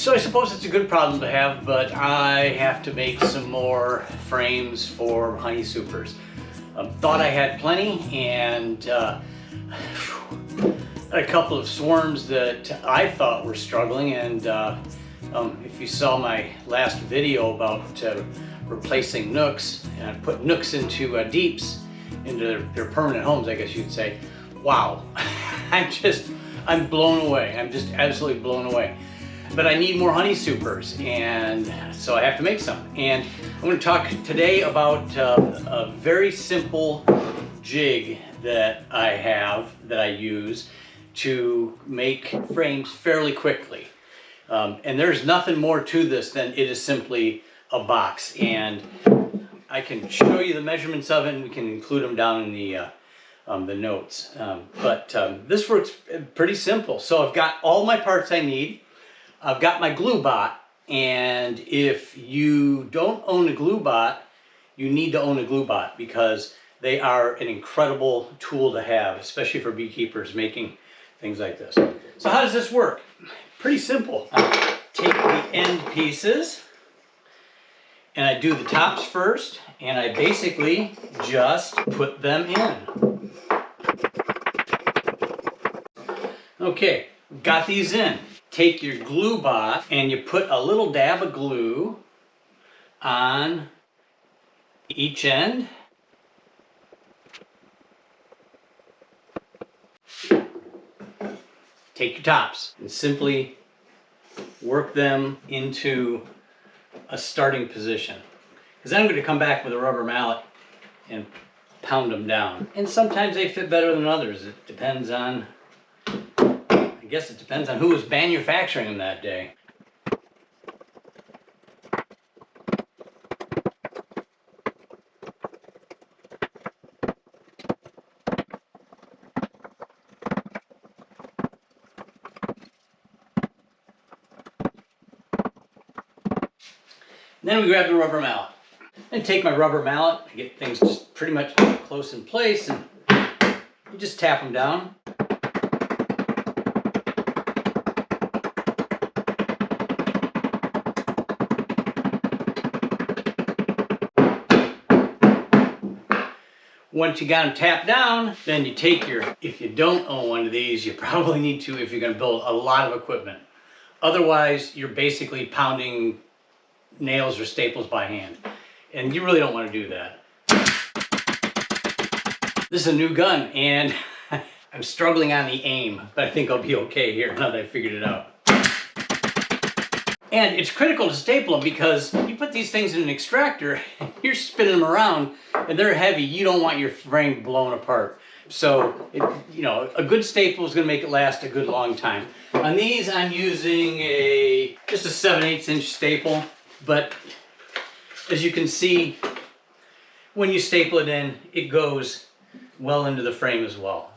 So I suppose it's a good problem to have, but I have to make some more frames for honey supers. Thought I had plenty, and a couple of swarms that I thought were struggling, and if you saw my last video about replacing nooks, and I put nooks into deeps, into their permanent homes, I guess you'd say, wow, I'm blown away. I'm just absolutely blown away. But I need more honey supers, and so I have to make some. And I'm going to talk today about a very simple jig that I use to make frames fairly quickly. And there's nothing more to this than it is simply a box. And I can show you the measurements of it, and we can include them down in the notes. This works pretty simple. So I've got all my parts I need. I've got my glue bot, and if you don't own a glue bot, you need to own a glue bot because they are an incredible tool to have, especially for beekeepers making things like this. So how does this work? Pretty simple. I take the end pieces and I do the tops first, and I basically just put them in. Okay, got these in. Take your glue bot and you put a little dab of glue on each end. Take your tops and simply work them into a starting position. Because then I'm going to come back with a rubber mallet and pound them down. And sometimes they fit better than others. It depends on, I guess it depends on who was manufacturing them that day. Then we grab the rubber mallet and take my rubber mallet, I get things just pretty much close in place, and you just tap them down. Once you got them tapped down, then you take if you don't own one of these, you probably need to if you're going to build a lot of equipment. Otherwise, you're basically pounding nails or staples by hand, and you really don't want to do that. This is a new gun, and I'm struggling on the aim, but I think I'll be okay here now that I figured it out. And it's critical to staple them because you put these things in an extractor, you're spinning them around, and they're heavy. You don't want your frame blown apart. So, a good staple is going to make it last a good long time. On these, I'm using just a 7/8 inch staple, but as you can see, when you staple it in, it goes well into the frame as well.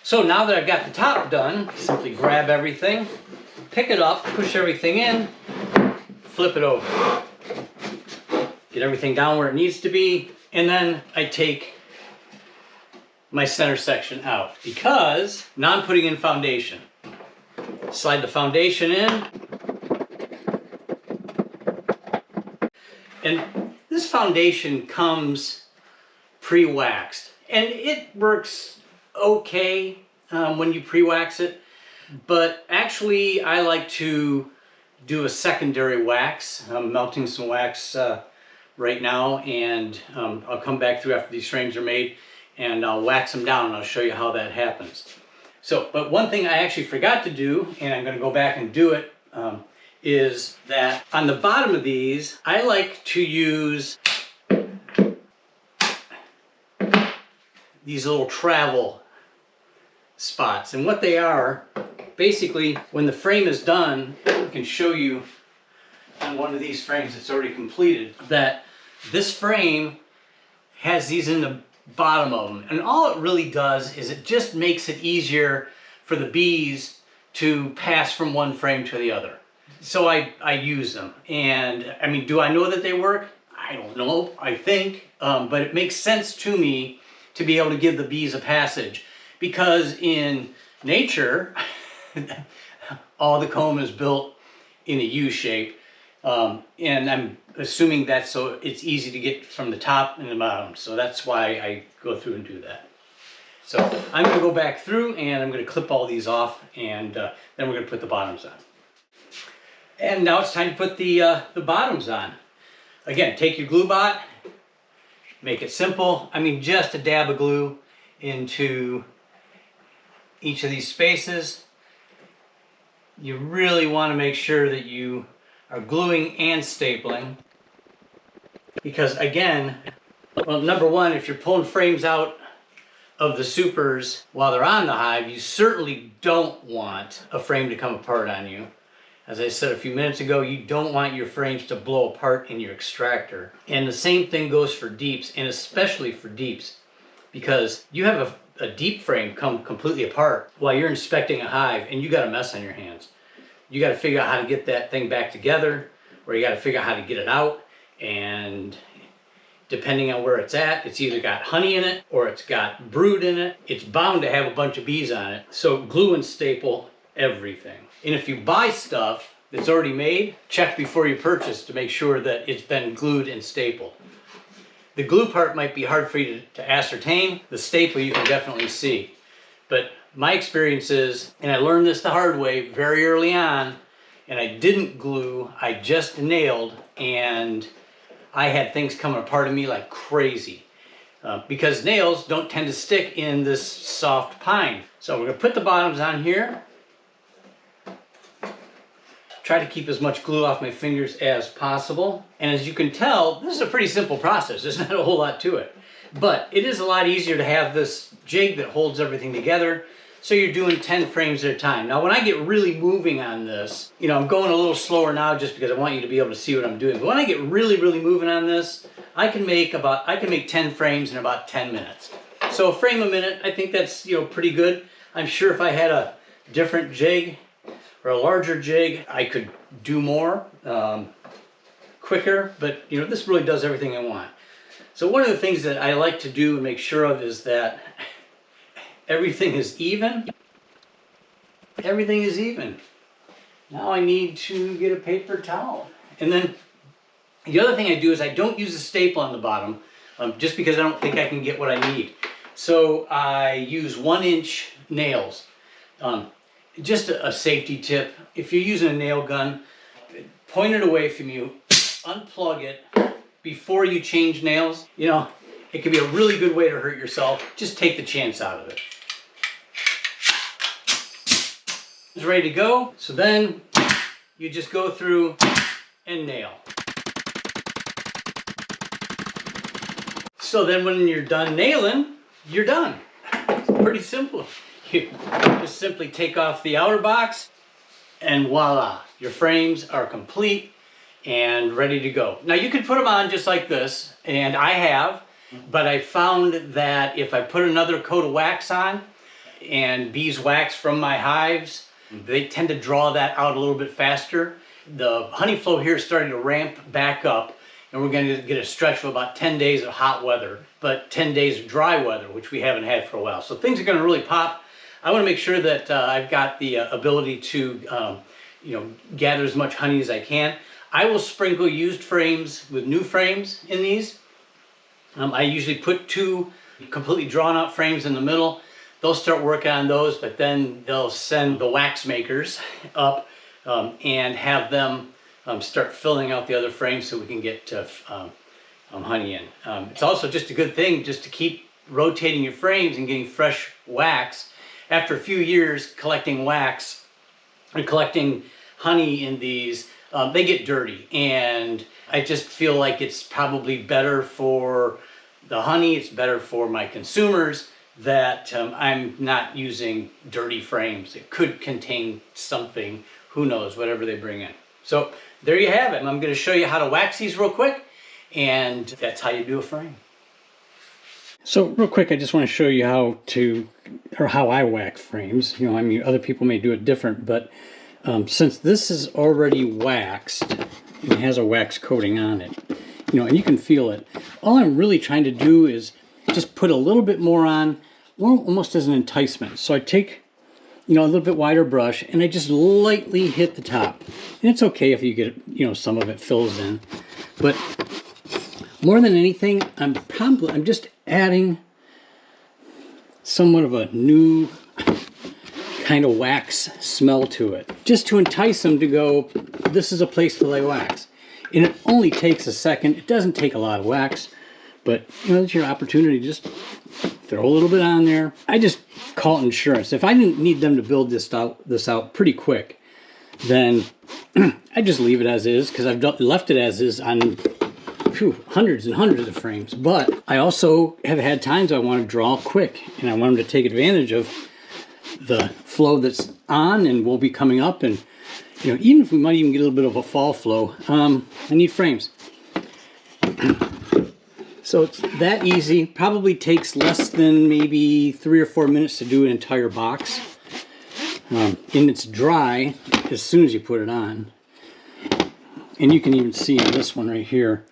So now that I've got the top done, simply grab everything, pick it up, push everything in, flip it over. Get everything down where it needs to be, and then I take my center section out because now I'm putting in foundation. Slide the foundation in, and this foundation comes pre-waxed, and it works okay when you pre-wax it, but actually I like to do a secondary wax. I'm melting some wax right now, and I'll come back through after these frames are made and I'll wax them down, and I'll show you how that happens. So, but one thing I actually forgot to do, and I'm going to go back and do it, is that on the bottom of these, I like to use these little travel spots. And what they are, basically, when the frame is done, I can show you on one of these frames that's already completed, that this frame has these in the bottom of them. And all it really does is it just makes it easier for the bees to pass from one frame to the other. So I use them. And I mean, do I know that they work? I don't know, I think. But it makes sense to me to be able to give the bees a passage, because in nature, all the comb is built in a U shape. And I'm assuming that's so it's easy to get from the top and the bottom. So that's why I go through and do that. So I'm going to go back through and I'm going to clip all these off, and then we're going to put the bottoms on. And now it's time to put the bottoms on. Again, take your glue bot, make it simple. I mean, just a dab of glue into each of these spaces. You really want to make sure that you are gluing and stapling, because again, well, number one, if you're pulling frames out of the supers while they're on the hive, you certainly don't want a frame to come apart on you. As I said a few minutes ago, you don't want your frames to blow apart in your extractor. And the same thing goes for deeps, and especially for deeps, because you have a deep frame come completely apart while you're inspecting a hive, and you got a mess on your hands. You got to figure out how to get that thing back together, or you got to figure out how to get it out, and depending on where it's at, it's either got honey in it or it's got brood in it. It's bound to have a bunch of bees on it. So glue and staple everything. And if you buy stuff that's already made, check before you purchase to make sure that it's been glued and stapled. The glue part might be hard for you to ascertain. The staple you can definitely see. But my experience is, and I learned this the hard way very early on, and I didn't glue, I just nailed, and I had things coming apart of me like crazy. Because nails don't tend to stick in this soft pine. So we're going to put the bottoms on here. Try to keep as much glue off my fingers as possible. And as you can tell, this is a pretty simple process. There's not a whole lot to it. But it is a lot easier to have this jig that holds everything together. So you're doing 10 frames at a time. Now when I get really moving on this, you know, I'm going a little slower now just because I want you to be able to see what I'm doing. But when I get really moving on this, I can make 10 frames in about 10 minutes. So a frame a minute, I think that's, you know, pretty good. I'm sure if I had a different jig or a larger jig, I could do more quicker, but you know, this really does everything I want. So one of the things that I like to do and make sure of is that everything is even. Everything is even. Now I need to get a paper towel. And then the other thing I do is I don't use a staple on the bottom just because I don't think I can get what I need. So I use 1-inch nails. Just a safety tip. If you're using a nail gun, point it away from you, unplug it before you change nails. You know, it could be a really good way to hurt yourself. Just take the chance out of it. It's ready to go. So then you just go through and nail. So then when you're done nailing, you're done. It's pretty simple. You just simply take off the outer box and voila, your frames are complete and ready to go. Now you could put them on just like this, and I have, but I found that if I put another coat of wax on and beeswax from my hives, they tend to draw that out a little bit faster. The honey flow here is starting to ramp back up, and we're going to get a stretch of about 10 days of hot weather, but 10 days of dry weather, which we haven't had for a while. So things are going to really pop. I want to make sure that I've got the ability to you know, gather as much honey as I can. I will sprinkle used frames with new frames in these. I usually put 2 completely drawn out frames in the middle. They'll start working on those, but then they'll send the wax makers up and have them start filling out the other frames so we can get honey in. It's also just a good thing just to keep rotating your frames and getting fresh wax. After a few years collecting wax and collecting honey in these, they get dirty, and I just feel like it's probably better for the honey, it's better for my consumers that I'm not using dirty frames. It could contain something, who knows, whatever they bring in. So there you have it. I'm going to show you how to wax these real quick, and that's how you do a frame. So real quick, I just want to show you how I wax frames. You know, I mean, other people may do it different, but since this is already waxed, it has a wax coating on it, you know, and you can feel it. All I'm really trying to do is just put a little bit more on, almost as an enticement. So I take you know, a little bit wider brush, and I just lightly hit the top. And it's okay if you get, you know, some of it fills in. But more than anything, I'm just adding somewhat of a new kind of wax smell to it, just to entice them to go, this is a place to lay wax. And it only takes a second. It doesn't take a lot of wax, but you know, it's your opportunity to just throw a little bit on there. I just call it insurance. If I didn't need them to build this out pretty quick, then I just leave it as is, because I've left it as is on hundreds and hundreds of frames. But I also have had times I want to draw quick, and I want them to take advantage of the flow that's on and will be coming up. And you know, even if we might even get a little bit of a fall flow, I need frames. So it's that easy. Probably takes less than maybe 3 or 4 minutes to do an entire box. And it's dry as soon as you put it on. And you can even see in this one right here,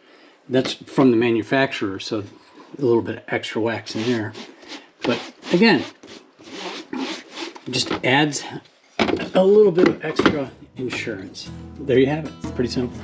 that's from the manufacturer, so a little bit of extra wax in there. But again, it just adds a little bit of extra insurance. There you have it. Pretty simple.